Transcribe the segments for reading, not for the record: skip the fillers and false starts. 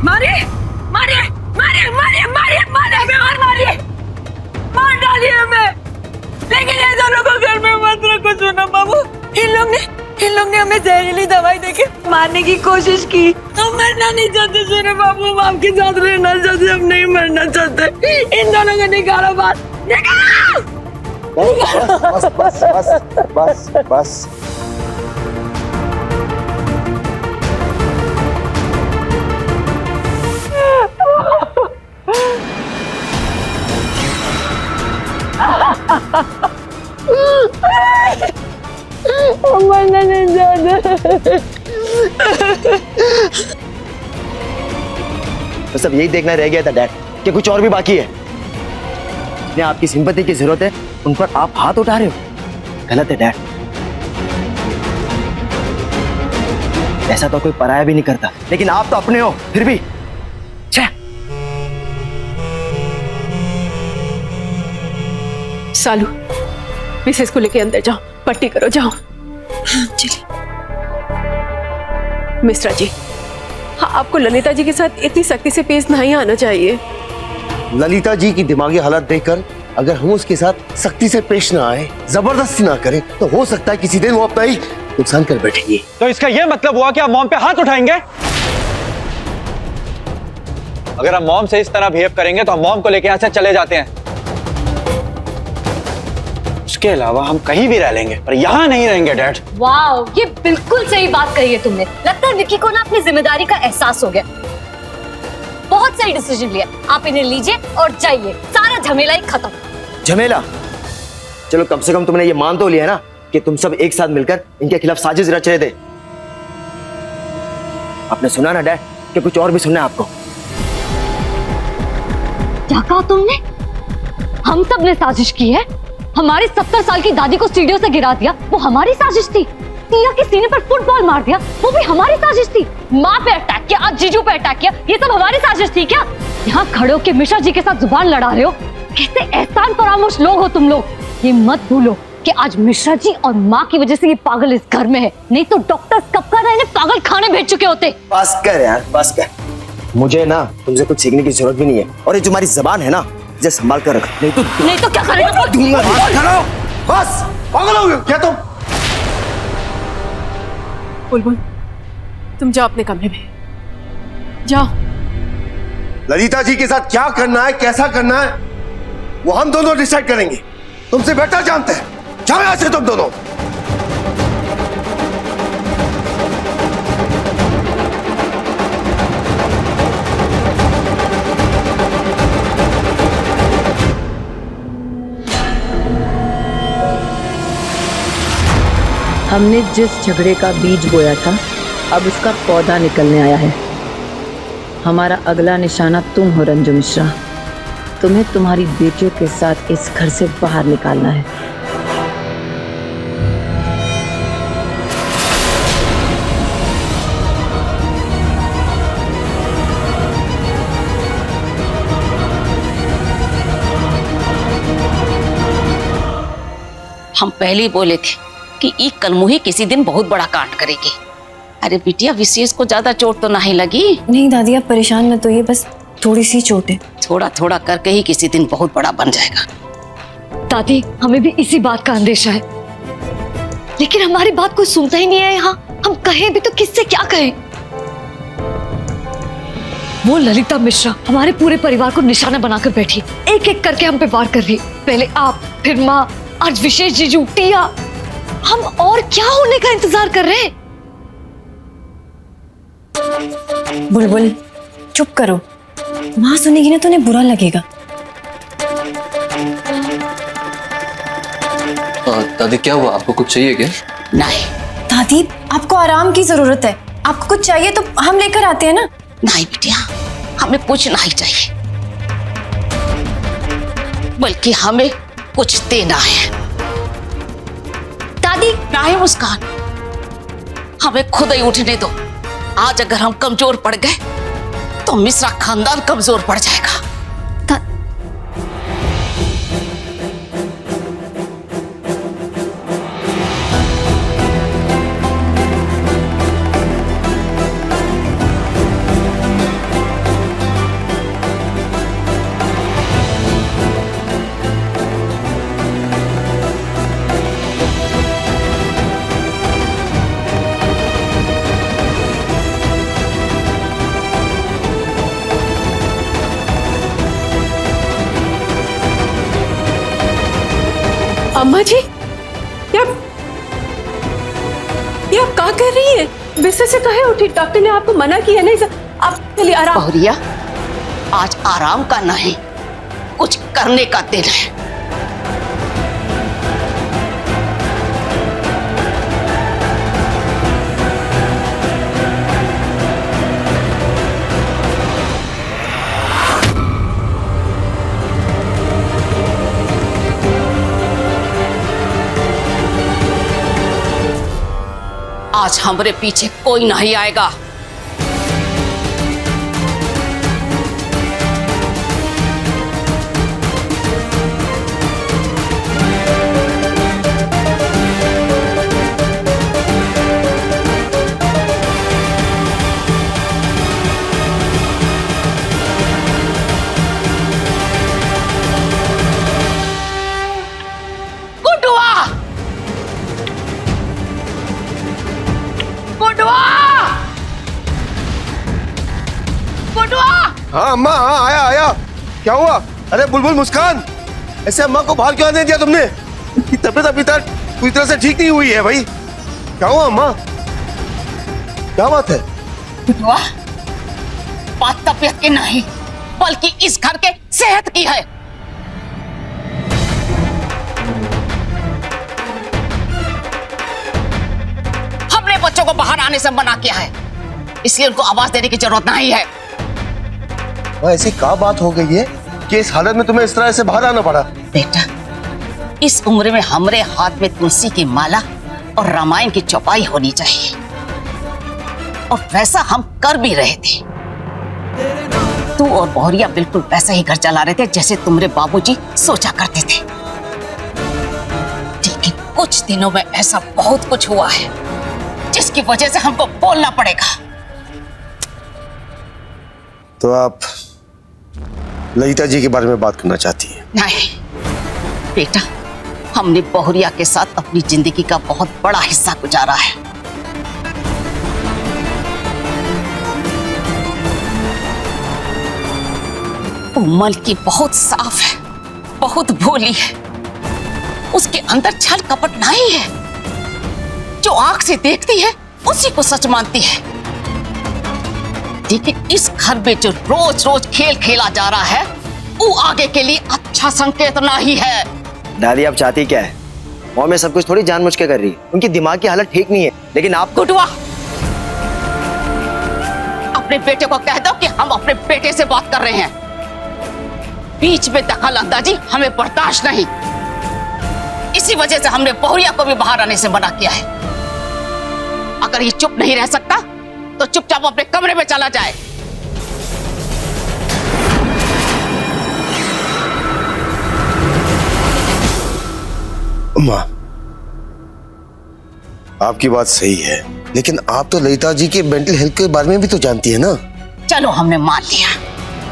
मारिए मारिए मारिए मारिए मारिए मारिए हमें और मारिए, मार डालिए हमें, लेकिन ये दोनों को घर में मत रखो सोना बाबू। इन लोग ने हमें जहरीली दवाई देके मारने की कोशिश की। हम मरना नहीं चाहते सोना बाबू, हम आपके साथ रहना चाहते, हम नहीं मरना चाहते। इन दोनों को निकालो बाहर, निकालो। बस बस बस बस बस। मरना नहीं चाहते। बस अब यही देखना रह गया था डैड कि कुछ और भी बाकी है। जिन्हें आपकी सिंपैथी की जरूरत है उन पर आप हाथ उठा रहे हो, गलत है डैड। ऐसा तो कोई पराया भी नहीं करता, लेकिन आप तो अपने हो फिर भी। छे। सालू, मिसेस को लेके अंदर जाओ, पट्टी करो, जाओ। हाँ चलिए। मिश्रा जी, हाँ, आपको ललिता जी के साथ इतनी सख्ती से पेश नहीं आना चाहिए। ललिता जी की दिमागी हालत देखकर अगर हम उसके साथ सख्ती से पेश ना आए, जबरदस्ती ना करें, तो हो सकता है किसी दिन वो अपना ही नुकसान कर बैठेंगे। तो इसका यह मतलब हुआ कि आप मॉम पे हाथ उठाएंगे? अगर हम मॉम से इस तरह बिहेव करेंगे तो हम मॉम को लेके यहाँ से चले जाते हैं। उसके अलावा हम कहीं भी रह लेंगे पर यहाँ नहीं रहेंगे डैड। वाओ, ये बिल्कुल सही बात कही है तुमने। लगता है विक्की को ना अपनी जिम्मेदारी का एहसास हो गया। बहुत सही डिसीजन लिया। आप इन्हें लीजिए और जाइए, सारा झमेला ही खत्म। झमेला? चलो कम से कम तुमने ये मान तो लिया ना कि तुम सब एक साथ मिलकर इनके खिलाफ साजिश रच रहे थे। आपने सुना ना डैड कि कुछ और भी सुनना है आपको। क्या कहा तुमने? हम सब ने साजिश की है? हमारी 70 साल की दादी को सीढ़ियों से गिरा दिया, वो हमारी साजिश थी। टिया के सीने पर फुटबॉल मार दिया, वो भी हमारी साजिश थी। माँ पे अटैक किया, आज जीजू पे अटैक किया, ये सब हमारी साजिश थी क्या? यहाँ खड़े होकर मिश्रा जी के साथ जुबान लड़ा रहे हो। कैसे एहसान फरामोश लोग हो तुम लोग। ये मत भूलो कि आज मिश्रा जी और माँ की वजह से ये पागल इस घर में है, नहीं तो डॉक्टर्स कब का इन्हें पागल खाने भेज चुके होते। बस कर यार, बस कर। मुझे ना तुमसे कुछ सीखने की जरूरत भी नहीं है, और ये जो हमारी जबान है ना, इसे संभाल कर रख, नहीं तो क्या करेगा? दूंगा। बस पागल हो गए क्या तुम? बुलबुल, तुम जाओ अपने कमरे में, जाओ। ललिता जी के साथ क्या करना है, कैसा करना है, वो हम दोनों डिसाइड करेंगे। तुमसे बेटर जानते हैं। जाओ यहां से तुम दोनों। हमने जिस झगड़े का बीज बोया था, अब उसका पौधा निकलने आया है। हमारा अगला निशाना तुम हो रंजू मिश्रा। तुम्हें तुम्हारी बेटियों के साथ इस घर से बाहर निकालना है। हम पहले ही बोले थे कि ई कलमुही किसी दिन बहुत बड़ा कांड करेगी। अरे बिटिया, विशेष को ज्यादा चोट तो नहीं लगी? नहीं दादी, आप परेशान मत होइए, बस थोड़ी सी चोट है। थोड़ा थोड़ा करके ही किसी दिन बहुत बड़ा बन जाएगा। दादी, हमें भी इसी बात का अंदेशा है, लेकिन हमारी बात कोई सुनता ही नहीं है यहाँ। हम कहें भी तो किससे क्या कहें? वो ललिता मिश्रा हमारे पूरे परिवार को निशाना बनाकर बैठी, एक एक करके हम पे वार कर रही। पहले आप, फिर माँ, आज विशेष जीजू, टिया। हम और क्या होने का इंतजार कर रहे हैं? बुलबुल चुप करो, माँ सुनेगी ना तो उन्हें बुरा लगेगा। दादी क्या हुआ, आपको कुछ चाहिए क्या? नहीं दादी, आपको आराम की जरूरत है। आपको कुछ चाहिए तो हम लेकर आते हैं ना। नहीं बिटिया, हमें कुछ नहीं चाहिए, बल्कि हमें कुछ देना है। दादी, नहीं मुस्कान, हमें खुद ही उठने दो। आज अगर हम कमजोर पड़ गए तो मिश्रा खानदान कमजोर पड़ जाएगा। अम्मा जी, ये आप क्या कर रही है? बिस्तर से कहे उठी? डॉक्टर ने आपको मना किया नहीं? आप चलिए आराम। बहुरिया, आज आराम का नहीं, कुछ करने का दिन है। आज हमरे पीछे कोई नहीं आएगा। हाँ अम्मा, हाँ आया आया। क्या हुआ? अरे बुलबुल, मुस्कान, ऐसे अम्मा को बाहर क्यों आने दिया तुमने? की तबीयत अभी तक पूरी तरह से ठीक नहीं हुई है भाई। क्या हुआ अम्मा? क्या बात है? बात तबीयत की नहीं, बल्कि इस घर के सेहत की है। हमने बच्चों को बाहर आने से मना किया है, इसलिए उनको आवाज देने की जरूरत नहीं है। ऐसी क्या बात हो गई है कि इस हालत में तुम्हें इस तरह से बाहर आना पड़ा? बेटा, इस उम्र में हमारे हाथ में तुलसी की माला और रामायण की चौपाई होनी चाहिए, और वैसा हम कर भी रहे थे। तू और बहुरिया बिल्कुल वैसा ही घर चला रहे थे जैसे तुम्हारे बाबूजी सोचा करते थे। लेकिन कुछ दिनों में ऐसा बहुत कुछ हुआ है जिसकी वजह से हमको बोलना पड़ेगा। तो आप ललिता जी के बारे में बात करना चाहती हैं? नहीं बेटा, हमने बहुरिया के साथ अपनी जिंदगी का बहुत बड़ा हिस्सा गुजारा है। वो मन की बहुत साफ है, बहुत भोली है, उसके अंदर छल कपट नहीं है। जो आंख से देखती है उसी को सच मानती है। लेकिन इस घर में जो रोज रोज खेल खेला जा रहा है वो आगे के लिए अच्छा संकेत नहीं है। दादी, आप चाहती क्या है? मॉम ये सब कुछ थोड़ी जानबूझ के कर रही है। उनकी दिमाग की हालत ठीक नहीं है, लेकिन आप गुडुआ, अपने बेटे को कह दो कि हम अपने बेटे से बात कर रहे हैं। बीच में दखल अंदाजी हमें बर्दाश्त नहीं। इसी वजह से हमने बहुरिया को भी बाहर आने से मना किया है। अगर ये चुप नहीं रह सकता तो चुपचाप अपने कमरे में चला जाए। अम्मा, आपकी बात सही है, लेकिन आप तो ललिता जी के मेंटल हेल्थ के बारे में भी तो जानती है ना। चलो, हमने मान लिया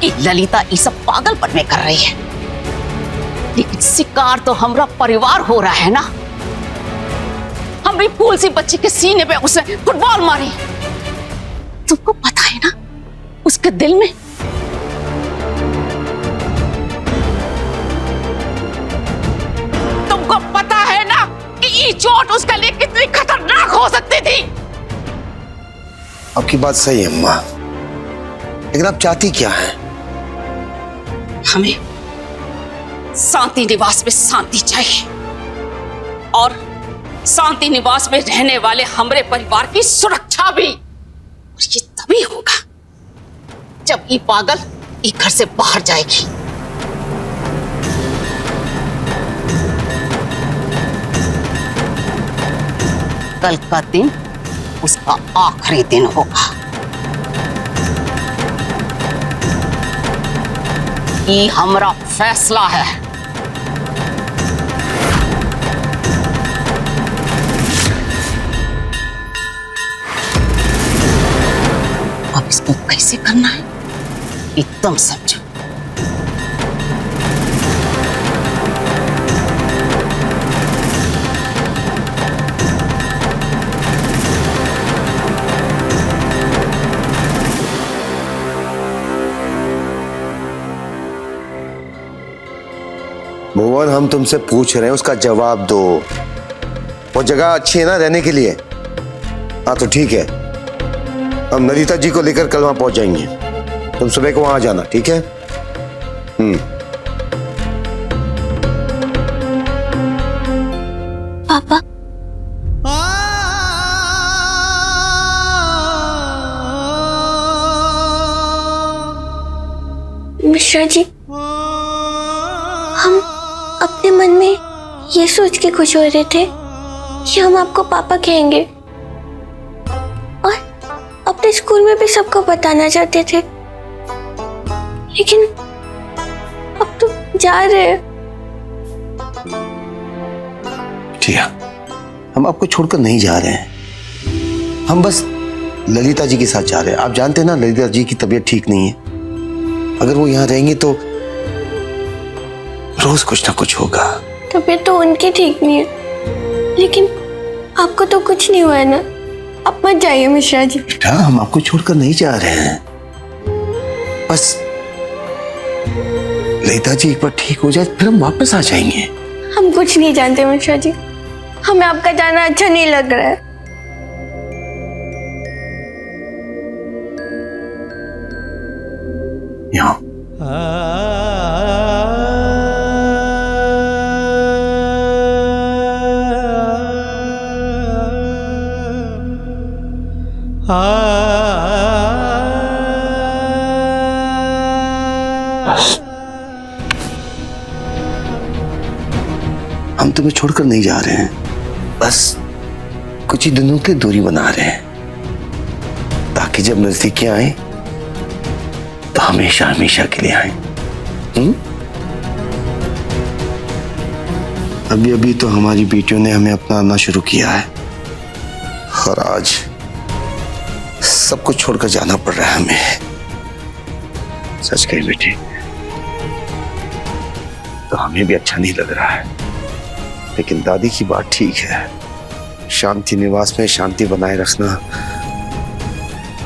कि ललिता ये सब पागलपन में कर रही है, लेकिन शिकार तो हमारा परिवार हो रहा है ना। हमने फूल सी बच्ची के सीने पे उसे फुटबॉल मारी। तुमको पता है ना उसके दिल में तुमको पता है ना कि ये चोट उसके लिए कितनी खतरनाक हो सकती थी। आपकी बात सही है अम्मा, लेकिन आप चाहती क्या है? हमें शांति निवास में शांति चाहिए, और शांति निवास में रहने वाले हमारे परिवार की सुरक्षा भी। और ये तभी होगा जब ये पागल ये घर से बाहर जाएगी। कल का दिन उसका आखिरी दिन होगा। ये हमारा फैसला है। अब इसको कैसे करना है एकदम समझो। भुवन, हम तुमसे पूछ रहे हैं, उसका जवाब दो। वो जगह अच्छी है ना रहने के लिए? हाँ तो ठीक है, हम ललिता जी को लेकर कल वहां पहुंच जाएंगे। तुम सुबह को वहां आ जाना, ठीक है? पापा, मिश्रा जी, हम अपने मन में ये सोच के खुश हो रहे थे कि हम आपको पापा कहेंगे और अपने स्कूल में भी सबको बताना चाहते थे, लेकिन अब तो जा रहे हैं। ठीक, हम आपको छोड़कर नहीं जा रहे हैं, हम बस ललिता जी के साथ जा रहे हैं। आप जानते हैं ना, ललिता जी की तबीयत ठीक नहीं है। अगर वो यहाँ रहेंगे तो रोज कुछ ना कुछ होगा। तबीयत तो उनकी ठीक नहीं है, लेकिन आपको तो कुछ नहीं हुआ है ना? आप मत जाइए मिश्रा जी। बेटा, हम आपको छोड़कर नहीं जा रहे हैं, बस ललिता जी एक बार ठीक हो जाए फिर हम वापस आ जाएंगे। हम कुछ नहीं जानते मिश्रा जी, हमें आपका जाना अच्छा नहीं लग रहा है। यहाँ हम तुम्हें छोड़कर नहीं जा रहे हैं, बस कुछ ही दिनों के लिए दूरी बना रहे हैं, ताकि जब नजदीकी आए तो हमेशा हमेशा के लिए आए। अभी अभी तो हमारी बेटियों ने हमें अपनाना शुरू किया है और आज सब कुछ छोड़कर जाना पड़ रहा है हमें। सच कही बेटी, तो हमें भी अच्छा नहीं लग रहा है, लेकिन दादी की बात ठीक है। शांति निवास में शांति बनाए रखना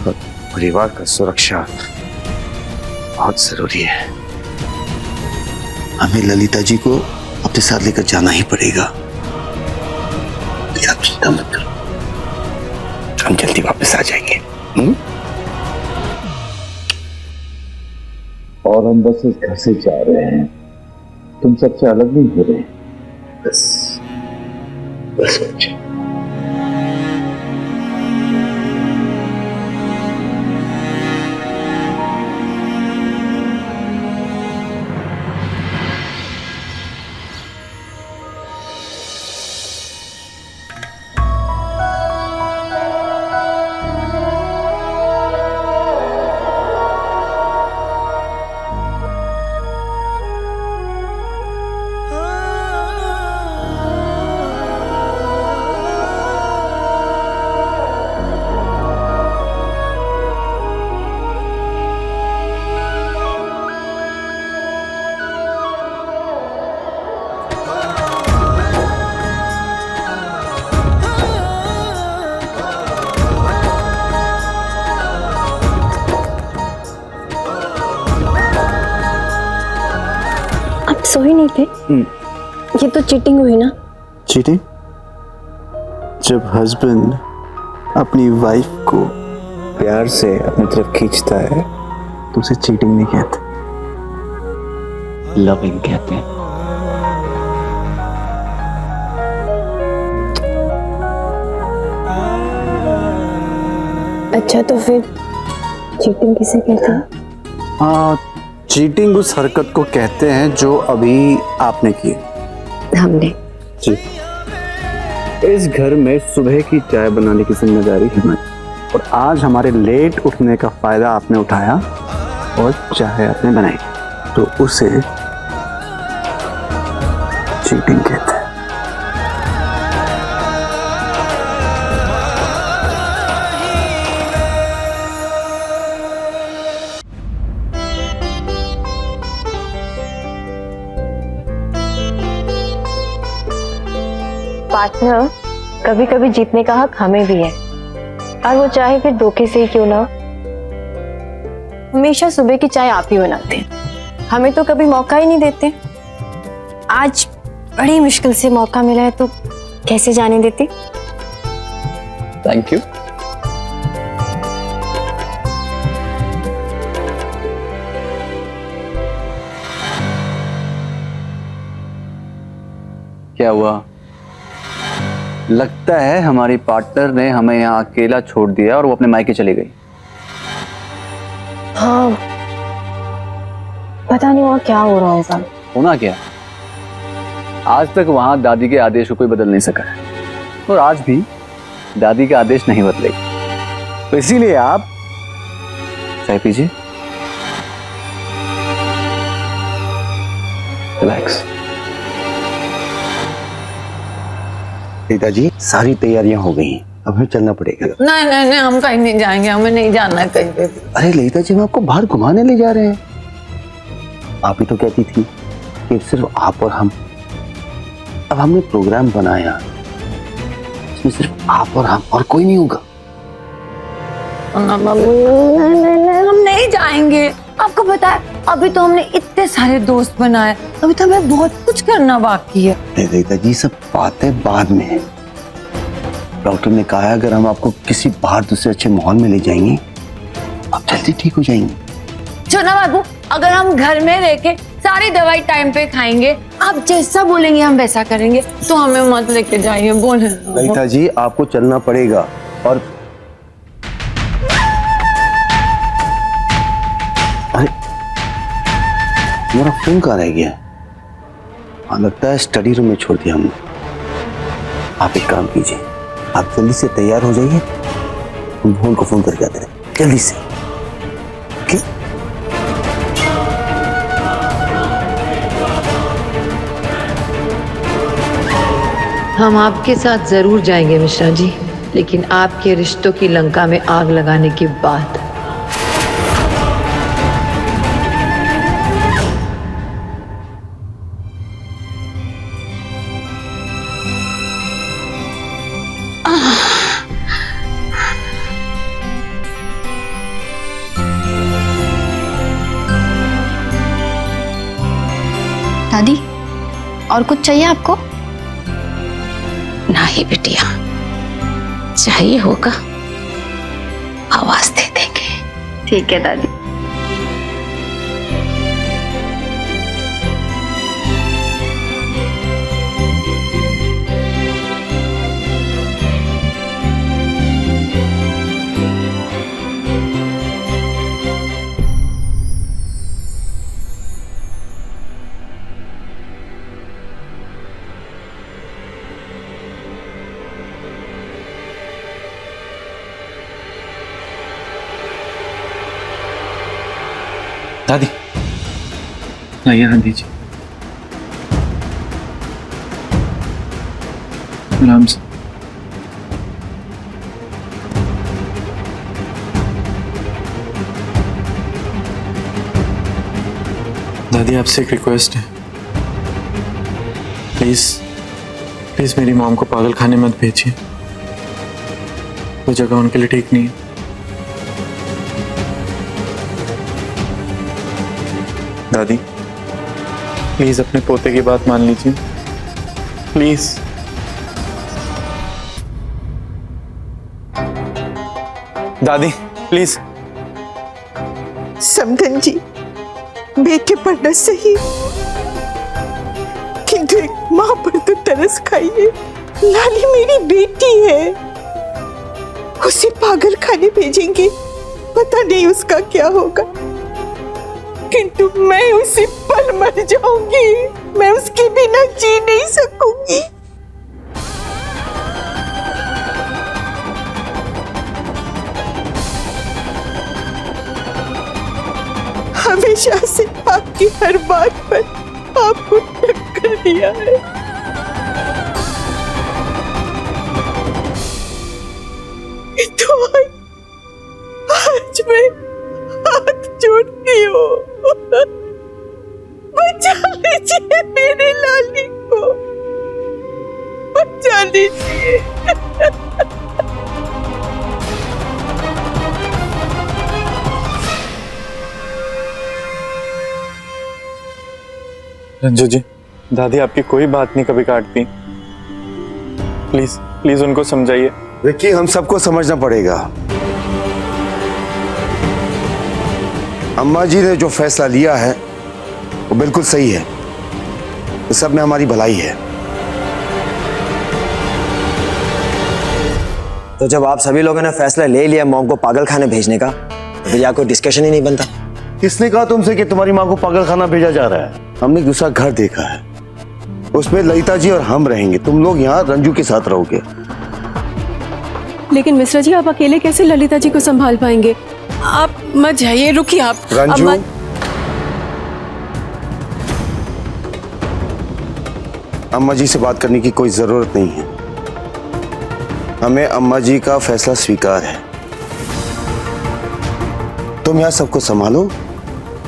और परिवार का सुरक्षा बहुत जरूरी है। हमें ललिता जी को अपने साथ लेकर जाना ही पड़ेगा। आप चिंता मत करो, हम जल्दी वापस आ जाएंगे। और हम बस इस घर से जा रहे हैं, तुम सबसे अलग नहीं हो रहे। बस बस बच्चे। सो ही नहीं थे? ये तो चीटिंग हुई ना? चीटिंग? जब हस्बैंड अपनी वाइफ को प्यार से अपनी तरफ खींचता है तो उसे चीटिंग नहीं कहते, लविंग कहते हैं। अच्छा, तो फिर चीटिंग किसे कहते हैं? चीटिंग उस हरकत को कहते हैं जो अभी आपने की। हमने? जी। इस घर में सुबह की चाय बनाने की जिम्मेदारी हमारी, और आज हमारे लेट उठने का फायदा आपने उठाया और चाय आपने बनाई, तो उसे चीटिंग कहते हैं। पार्टनर, कभी कभी जीतने का हक हमें भी है, और वो चाहे फिर धोखे से ही क्यों ना। हमेशा सुबह की चाय आप ही बनाते हैं, हमें तो कभी मौका ही नहीं देते। आज बड़ी मुश्किल से मौका मिला है तो कैसे जाने देती। Thank you. क्या हुआ? लगता है हमारी पार्टनर ने हमें यहाँ अकेला छोड़ दिया और वो अपने मायके चली गई। हाँ, पता नहीं वहाँ क्या हो रहा होगा। होना क्या? आज तक वहां दादी के आदेश को कोई बदल नहीं सका है और आज भी दादी का आदेश नहीं बदलेगा। तो इसीलिए आप चाय पीजिए, रिलैक्स। ललिता जी, सारी तैयारियां हो गई हैं, अब हमें चलना पड़ेगा। नहीं नहीं नहीं, हम कहीं नहीं जाएंगे, हमें नहीं जाना है कहीं पे। अरे ललिता जी, हम आपको बाहर घुमाने ले जा रहे हैं। आप ही तो कहती थी कि सिर्फ आप और हम। अब हमने प्रोग्राम बनाया, इसमें सिर्फ आप और हम, और कोई नहीं होगा। हम नहीं जाएंगे। आपको पता है, अभी तो हमने इतने सारे दोस्त बनाए, अभी तो हमें बहुत कुछ करना बाकी है। ललिता जी, सब बातें बाद में है। डॉक्टर ने कहा है अगर हम आपको किसी बाहर दूसरे अच्छे माहौल में ले जाएंगे आप जल्दी ठीक हो जाएंगे। छोना बाबू, अगर हम घर में रह के सारी दवाई टाइम पे खाएंगे, आप जैसा बोलेंगे हम वैसा करेंगे, तो हमें मत लेके जाइए। बोले ललिता जी, आपको चलना पड़ेगा। और अरे हमारा फोन कहाँ रह गया? हाँ, लगता है स्टडी रूम में छोड़ दिया हमने। आप एक काम कीजिए, आप जल्दी से तैयार हो जाइए, हम फोन को फोन करके आते हैं जल्दी से। ओके? हम आपके साथ जरूर जाएंगे मिश्रा जी, लेकिन आपके रिश्तों की लंका में आग लगाने के बाद। दादी, और कुछ चाहिए आपको? नहीं बिटिया, चाहिए होगा आवाज दे देंगे। ठीक है दादी। दादी, लाइए हाथ दीजिए, आराम से। दादी, आपसे एक रिक्वेस्ट है, प्लीज प्लीज मेरी मॉम को पागल खाने मत भेजिए, वो जगह उनके लिए ठीक नहीं है। दादी, प्लीज अपने पोते की बात मान लीजिए, प्लीज। दादी प्लीज। समधन जी, बेटे पढ़ना सही, किंतु एक माँ पर तो तरस खाइए। लाली मेरी बेटी है, उसे पागल खाने भेजेंगे, पता नहीं उसका क्या होगा, किंतु मैं उसी पल मर जाऊंगी, मैं उसके बिना जी नहीं सकूंगी। हमेशा से आपकी हर बात पर आपको टक्कर दिया है, तो आज मैं हाथ जोड़ती हूँ, बचा लीजिए मेरे लाली को, बचा लीजिए। रंजू जी, दादी आपकी कोई बात नहीं कभी काटती। प्लीज प्लीज उनको समझाइए। देखिए, हम सबको समझना पड़ेगा। अम्मा जी ने जो फैसला लिया है वो बिल्कुल सही है। इस सब में हमारी भलाई है। तो जब आप सभी लोगों ने फैसला ले लिया मॉम को पागल खाने भेजने का, तो फिर यहाँ कोई डिस्कशन ही नहीं बनता। किसने कहा तुमसे कि तुम्हारी माँ को पागल खाना भेजा जा रहा है? हमने एक दूसरा घर देखा है, उसमें ललिता जी और हम रहेंगे। तुम लोग यहाँ रंजू के साथ रहोगे। लेकिन मिश्रा जी, आप अकेले कैसे ललिता जी को संभाल पाएंगे? आप मत जाइए, रुकिए आप। रंजू, अम्मा जी से बात करने की कोई जरूरत नहीं है। हमें अम्मा जी का फैसला स्वीकार है। तुम यहाँ सबको संभालो,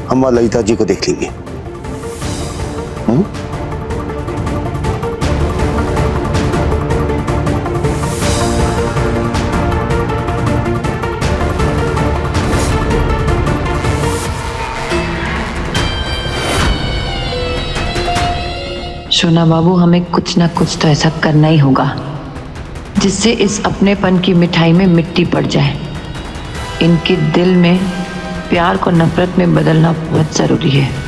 हम वहां ललिता जी को देख लेंगे। सोना बाबू, हमें कुछ ना कुछ तो ऐसा करना ही होगा जिससे इस अपनेपन की मिठाई में मिट्टी पड़ जाए। इनके दिल में प्यार को नफरत में बदलना बहुत जरूरी है।